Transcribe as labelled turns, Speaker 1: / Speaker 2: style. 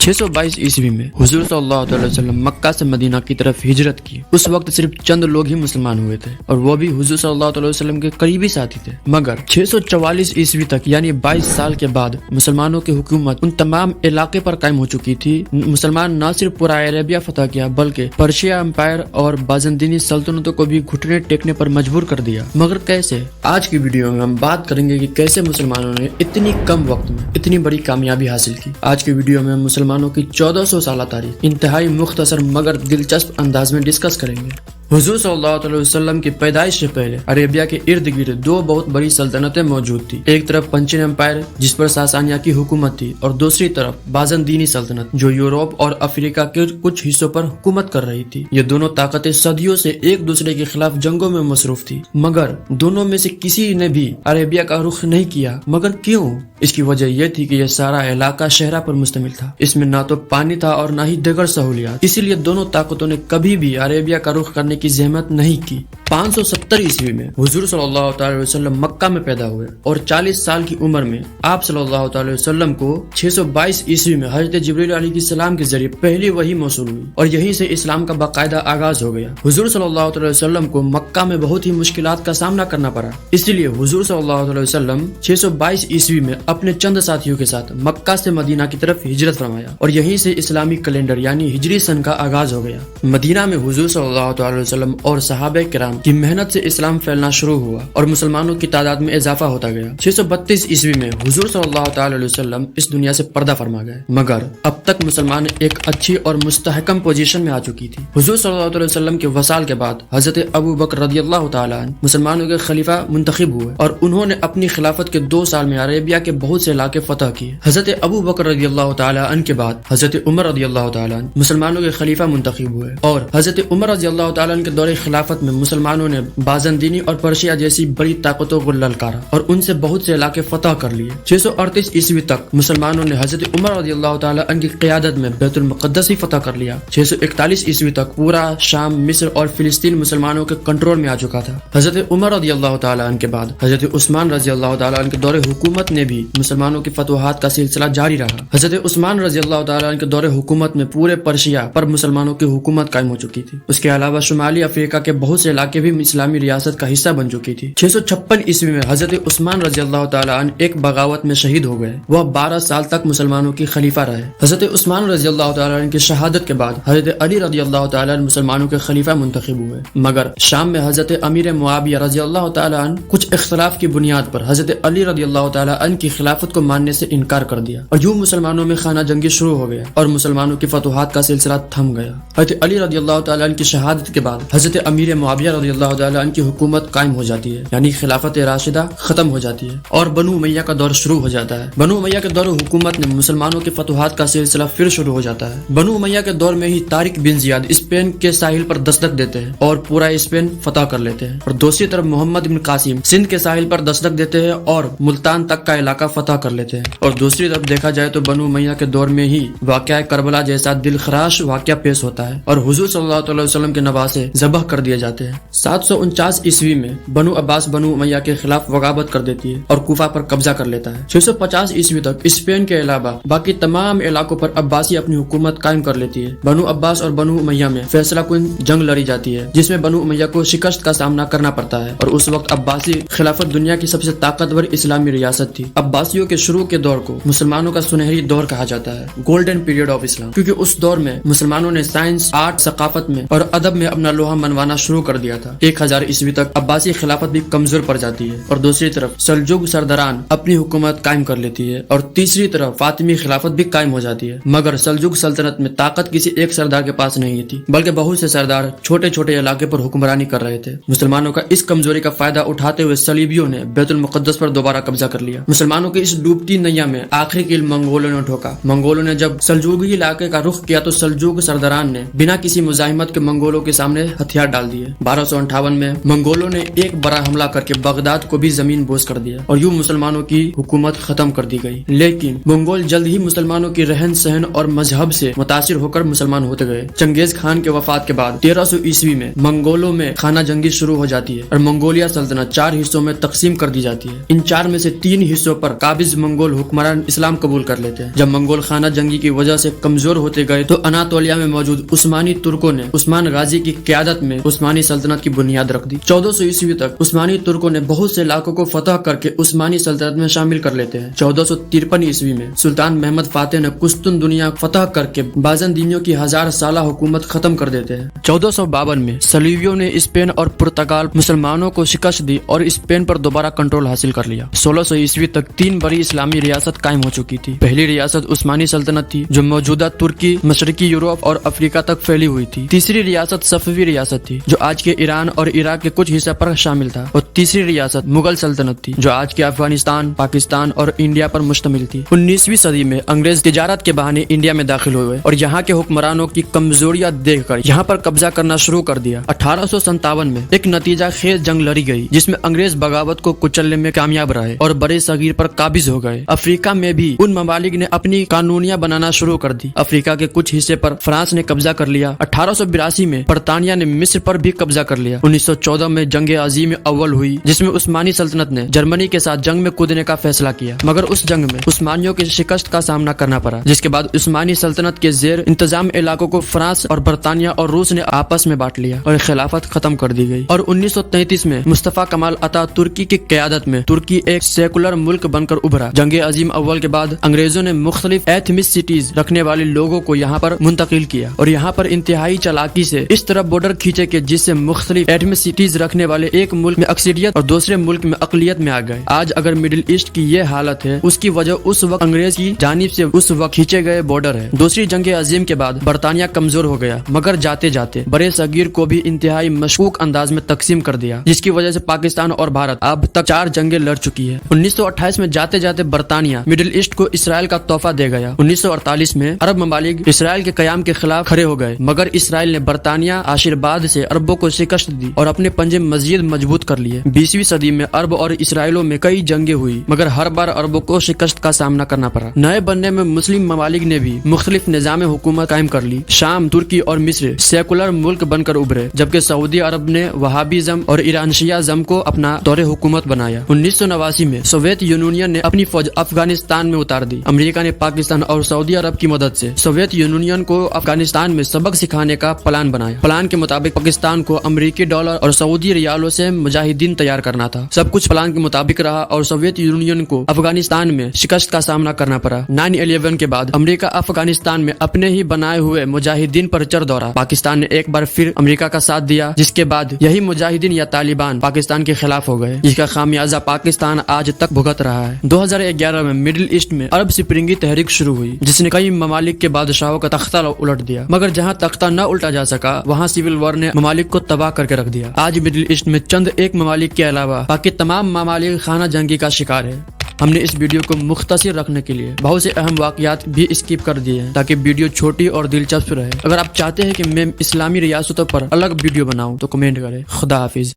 Speaker 1: 622 ईस्वी में हुजूर सल्लल्लाहु अलैहि वसल्लम मक्का से मदीना की तरफ हिजरत की। उस वक्त सिर्फ चंद लोग ही मुसलमान हुए थे और वो भी हुजूर सल्लल्लाहु अलैहि वसल्लम के करीबी साथी थे। मगर 644 ईस्वी तक यानी 22 साल के बाद मुसलमानों की हुकूमत उन तमाम इलाके पर कायम हो चुकी थी। मुसलमान न सिर्फ पूरा अरेबिया फतह किया बल्कि पर्शिया एम्पायर और बाज़ंतीनी सल्तनतों को भी घुटने टेकने पर मजबूर कर दिया। मगर कैसे? आज की वीडियो में हम बात करेंगे कि कैसे मुसलमानों ने इतनी कम वक्त में इतनी बड़ी कामयाबी हासिल की। आज की वीडियो में मुसलमानों की 1400 साल तारीख इंतहाई मुख्तसर मगर दिलचस्प अंदाज में डिस्कस करेंगे। हुजूर सल्लल्लाहु अलैहि वसल्लम की पैदाइश से पहले अरेबिया के इर्द गिर्द दो बहुत बड़ी सल्तनतें मौजूद थी। एक तरफ पंचिन एम्पायर जिस पर सासानिया की हुकूमत थी और दूसरी तरफ बाज़ंतीनी सल्तनत जो यूरोप और अफ्रीका के कुछ हिस्सों पर हुकूमत कर रही थी। ये दोनों ताकतें सदियों से एक दूसरे के खिलाफ जंगों में मसरूफ थी, मगर दोनों में से किसी ने भी अरेबिया का रुख नहीं किया। मगर क्यों? इसकी वजह यह थी कि यह सारा इलाका शहरा पर मुश्तमिल था। इसमें ना तो पानी था और ना ही दीगर सहूलियात। इसीलिए दोनों ताकतों ने कभी भी अरेबिया का रुख करने की जहमत नहीं की। 570 ईस्वी में हुजूर सल्लल्लाहु अलैहि वसल्लम मक्का में पैदा हुए और 40 साल की उम्र में आप सल्लल्लाहु अलैहि वसल्लम को 622 ईस्वी में हजरत जिब्रील अलैहिस्सलाम के जरिए पहली वही मौसूल हुई और यहीं से इस्लाम का बाकायदा आगाज हो गया। हुजूर सल्लल्लाहु अलैहि वसल्लम को मक्का में बहुत ही मुश्किलात का सामना करना पड़ा। इसलिए हुजूर सल्लल्लाहु अलैहि वसल्लम 622 ईस्वी में अपने चंद साथियों के साथ मक्का से मदीना की तरफ हिजरत फरमाया और यहीं से इस्लामी कैलेंडर यानी हिजरी सन का आगाज हो गया। मदीना में हुजूर सल्लल्लाहु अलैहि वसल्लम और सहाबे किराम की मेहनत से इस्लाम फैलना शुरू हुआ और मुसलमानों की तादाद में इजाफा होता गया। 632 ईस्वी में हुजूर सल्लल्लाहु अलैहि वसल्लम इस दुनिया से पर्दा फरमा गए, मगर अब तक मुसलमान एक अच्छी और मुस्तहकम पोजीशन में आ चुकी थी। हुजूर सल्लल्लाहु अलैहि वसल्लम के वसाल के बाद हजरत अबू बकर रदियल्लाहु ताला अन्हु मुसलमानों के खलीफा मुंतखब हुए और उन्होंने अपनी खिलाफत के 2 साल में अरेबिया के बहुत से इलाके फतह किए। हजरत अबू बकर रदियल्लाहु ताला अन्हु के बाद हजरत उमर रदियल्लाहु ताला अन्हु मुसलमानों के खलीफा मुंतखब हुए और हजरत उमर रदियल्लाहु ताला अन्हु के दौरे खिलाफत में मुसलमानों ने बाज़ंतीनी और पर्शिया जैसी बड़ी ताकतों को ललकारा और उनसे बहुत से इलाके फतह कर लिए। 638 ईस्वी तक मुसलमानों ने हजरत उमर रज़ियल्लाहु ताला अन्हु की क़यादत में बैतुल मुक़द्दस ही फतह कर लिया। 641 ईस्वी तक पूरा शाम, मिस्र और फिलिस्तीन मुसलमानों के कंट्रोल में आ चुका था। हजरत उमर रज़ियल्लाहु ताला अन्हु के बाद हजरत उस्मान रज़ियल्लाहु ताला अन्हु के दौरे हुकूमत ने भी मुसलमानों की फतवाहात का सिलसिला जारी रहा। हजरत उस्मान रज़ियल्लाहु ताला अन्हु के दौरे हुकूमत में पूरे पर्शिया पर मुसलमानों की हुकूमत कायम हो चुकी थी। उसके अलावा शुमाली अफ्रीका के बहुत से इलाके भी इस्लामी रियासत का हिस्सा बन चुकी थी। 656 ईस्वी में हजरत उस्मान रज़ियल्लाहु ताला अन्हु एक बगावत में शहीद हो गए। वह 12 साल तक मुसलमानों की खलीफा रहे। हजरत उस्मान रज़ियल्लाहु ताला अन्हु की शहादत के बाद हजरत अली रज़ियल्लाहु ताला अन्हु मुसलमानों के खलीफा मुंतखब हुए, मगर शाम में हजरत अमीर मुआविया रज़ियल्लाहु ताला अन्हु कुछ इख्तिलाफ की बुनियाद पर हजरत अली रज़ियल्लाहु ताला अन्हु की खिलाफत को मानने से इनकार कर दिया और यूं मुसलमानों में खाना जंगी शुरू हो गया और मुसलमानों की फतवाहात का सिलसिला थम गया। हजरत अली रज़ियल्लाहु ताला अन्हु की शहादत के बाद हजरत अमीर मुआविया रज़ियल्लाहु ताला अन्हु की हुकूमत कायम हो जाती है, यानी खिलाफत राशिदा खत्म हो जाती है और बनु उमैया का दौर शुरू हो जाता है। बनु उमैया के दौर हुकूमत ने मुसलमानों के फतवाहात का सिलसिला फिर शुरू हो जाता है। बनु उमैया के दौर में ही तारिक बिन जियाद स्पेन के साहिल पर दस्तक देते हैं और पूरा स्पेन फतह कर लेते हैं और दूसरी तरफ मोहम्मद बिन कासिम सिंध के साहिल पर दस्तक देते हैं और मुल्तान तक का इलाका फतह कर लेते हैं। और दूसरी तरफ देखा जाए तो बनु उमैया के दौर में ही वाक़या करबला जैसा दिलखराश वाक़या पेश होता है और हुजूर सल्लल्लाहु अलैहि वसल्लम के नवासे ज़बह कर दिए जाते हैं। 749 ईस्वी में बनु अब्बास बनु उमैया के खिलाफ बगावत कर देती है और कूफा पर कब्जा कर लेता है। 650 ईस्वी तक स्पेन के अलावा बाकी तमाम इलाकों पर अब्बासी अपनी हुकूमत कायम कर लेती है। बनु अब्बास और बनु उमैया में फैसला कुन जंग लड़ी जाती है जिसमें बनु उमैया को शिकस्त का सामना करना पड़ता है और उस वक्त अब्बासी खिलाफत दुनिया की सबसे ताकतवर इस्लामी रियासत थी। अब्बासियों के शुरू के दौर को मुसलमानों का सुनहरी दौर कहा जाता है, गोल्डन पीरियड ऑफ इस्लाम, क्योंकि उस दौर में मुसलमानों ने साइंस, आर्ट, सकाफत में और अदब में अपना लोहा मनवाना शुरू कर दिया था। 1000 ईस्वी तक अब्बासी खिलाफत भी कमजोर पड़ जाती है और दूसरी तरफ सल्जुक सरदारान अपनी हुकूमत कायम कर लेती है और तीसरी तरफ फातिमी खिलाफत भी कायम हो जाती है। मगर सल्जुक सल्तनत में ताकत किसी एक सरदार के पास नहीं थी, बल्कि बहुत से सरदार छोटे छोटे इलाके पर हुक्मरानी कर रहे थे। मुसलमानों का इस कमजोरी का फायदा उठाते हुए सलीबियों ने बैतुल मुक़द्दस पर दोबारा कब्जा कर लिया। मुसलमानों की इस डूबती नैया में आखिरी कील मंगोलों ने ठोका। मंगोलों ने जब सल्जुकी इलाके का रुख किया तो सल्जुक सरदारान ने बिना किसी मुजाहिमत के मंगोलों के सामने हथियार डाल दिए। 1200 1858 में मंगोलों ने एक बड़ा हमला करके बगदाद को भी जमीन बोझ कर दिया और यूं मुसलमानों की हुकूमत खत्म कर दी गई। लेकिन मंगोल जल्द ही मुसलमानों की रहन सहन और मजहब से मुतासिर होकर मुसलमान होते गए। चंगेज खान के वफात के बाद 1300 ईस्वी में मंगोलों में खाना जंगी शुरू हो जाती है और मंगोलिया सल्तनत 4 हिस्सों में तकसीम कर दी जाती है। इन 4 में से 3 हिस्सों पर काबिज मंगोल हुक्मरान इस्लाम कबूल कर लेते हैं। जब मंगोल खाना जंगी की वजह से कमजोर होते गए तो अनातोलिया में मौजूद उस्मानी तुर्कों ने उस्मान गाजी की क़यादत में उस्मानी सल्तनत की बुनियाद रख दी। 1400 ईस्वी तक उस्मानी तुर्कों ने बहुत से इलाकों को फतह करके उस्मानी सल्तनत में शामिल कर लेते हैं। 1453 ईस्वी में सुल्तान महमद फातेह ने कुस्तुन दुनिया फतह करके बाज़ंदीनियों की 1000 साला हुकूमत खत्म कर देते हैं। 1452 में सलीबियों ने स्पेन और पुर्तगाल मुसलमानों को शिकस्त दी और स्पेन पर दोबारा कंट्रोल हासिल कर लिया। 1600 ईस्वी तक 3 बड़ी इस्लामी रियासत कायम हो चुकी थी। पहली रियासत उस्मानी सल्तनत थी जो मौजूदा तुर्की, मशरकी यूरोप और अफ्रीका तक फैली हुई थी। तीसरी रियासत सफवी रियासत थी जो आज के ईरान और इराक के कुछ हिस्से पर शामिल था और तीसरी रियासत मुगल सल्तनत थी जो आज के अफगानिस्तान, पाकिस्तान और इंडिया पर मुश्तमिल थी। 19वीं सदी में अंग्रेज तिजारत के बहाने इंडिया में दाखिल हुए और यहाँ के हुक्मरानों की कमजोरियां देखकर यहाँ पर कब्जा करना शुरू कर दिया। 1857 में एक नतीजा खेज जंग लड़ी गई जिसमें अंग्रेज बगावत को कुचलने में कामयाब रहे और बड़े सगीर पर काबिज हो गए। अफ्रीका में भी उन ममालिक ने अपनी कानूनियां बनाना शुरू कर दी। अफ्रीका के कुछ हिस्से पर फ्रांस ने कब्जा कर लिया। 1882 में बरतानिया ने मिस्र पर भी कब्जा कर लिया। 1914 में जंग अजीम अव्वल हुई जिसमें उस्मानी सल्तनत ने जर्मनी के साथ जंग में कूदने का फैसला किया, मगर उस जंग में उस्मानियों की शिकस्त का सामना करना पड़ा, जिसके बाद उस्मानी सल्तनत के जेर इंतजाम इलाकों को फ्रांस और बरतानिया और रूस ने आपस में बांट लिया और खिलाफत खत्म कर दी गई। और 1933 में मुस्तफा कमाल अता तुर्की की क़यादत में तुर्की एक सेकुलर मुल्क बनकर उभरा। जंग अजीम अव्वल के बाद अंग्रेजों ने मुख्तलिफ एथनिसिटीज रखने वाले लोगों को यहाँ पर मुंतकिल किया और यहाँ पर इंतहाई चालाकी से इस तरह बॉर्डर खींचे के जिससे मुख्तलिफ एथनिसिटीज रखने वाले एक मुल्क में अक्सरियत और दूसरे मुल्क में अकलियत में आ गए। आज अगर मिडिल ईस्ट की ये हालत है उसकी वजह उस वक्त अंग्रेज की जानिब से उस वक्त खींचे गए बॉर्डर है। दूसरी जंग अजीम के बाद बरतानिया कमजोर हो गया, मगर जाते जाते बड़े सगीर को भी इंतहाई मशकूक अंदाज में तकसीम कर दिया, जिसकी वजह से पाकिस्तान और भारत अब तक 4 जंगें लड़ चुकी है। 1928 में जाते जाते बरतानिया मिडिल ईस्ट को इसराइल का तोहफा दे गया। 1948 में अरब ममालिक इसराइल के कयाम के खिलाफ खड़े हो गए, मगर इसराइल ने बरतानिया आशीर्वाद से अरबों को शिकस्त दी और अपने पंजे मजीद मजबूत कर लिए। 20वीं सदी में अरब और इसराइलों में कई जंगें हुई, मगर हर बार अरबों को शिकस्त का सामना करना पड़ा। नए बनने में मुस्लिम ममालिक ने भी मुख्तलिफ निजाम हुकूमत कायम कर ली। शाम, तुर्की और मिस्र सेकुलर मुल्क बनकर उभरे, जबकि सऊदी अरब ने वहाबिज्म और ईरान शियाज़म को अपना दौरे हुकूमत बनाया। 1989 में सोवियत यूनियन ने अपनी फौज अफगानिस्तान में उतार दी। अमेरिका ने पाकिस्तान और सऊदी अरब की मदद से सोवियत यूनियन को अफगानिस्तान में सबक सिखाने का प्लान बनाया। प्लान के मुताबिक पाकिस्तान को अमेरिकी डॉलर और सऊदी रियालों से मुजाहिदीन तैयार करना था। सब कुछ प्लान के मुताबिक रहा और सोवियत यूनियन को अफगानिस्तान में शिकस्त का सामना करना पड़ा। 9/11 के बाद अमेरिका अफगानिस्तान में अपने ही बनाए हुए मुजाहिदीन पर चढ़ दौड़ा। पाकिस्तान ने एक बार फिर अमेरिका का साथ दिया, जिसके बाद यही मुजाहिदीन या तालिबान पाकिस्तान के खिलाफ हो गए, जिसका खामियाजा पाकिस्तान आज तक भुगत रहा है। 2011 में मिडिल ईस्ट में अरब स्प्रिंग की तहरीक शुरू हुई, जिसने कई ममालिक के बादशाहों का तख्ता उलट दिया, मगर जहाँ तख्ता न उल्टा जा सका वहाँ सिविल वॉर ने ममालिक को तबाह करके रख दिया। आज मिडिल ईस्ट में चंद एक ममालिक के अलावा बाकी तमाम ममालिक खाना जंगी का शिकार है। हमने इस वीडियो को मुख्तसर रखने के लिए बहुत से अहम वाकयात भी स्किप कर दिए हैं ताकि वीडियो छोटी और दिलचस्प रहे। अगर आप चाहते हैं कि मैं इस्लामी रियासतों पर अलग वीडियो बनाऊं तो कमेंट करें। खुदा हाफिज।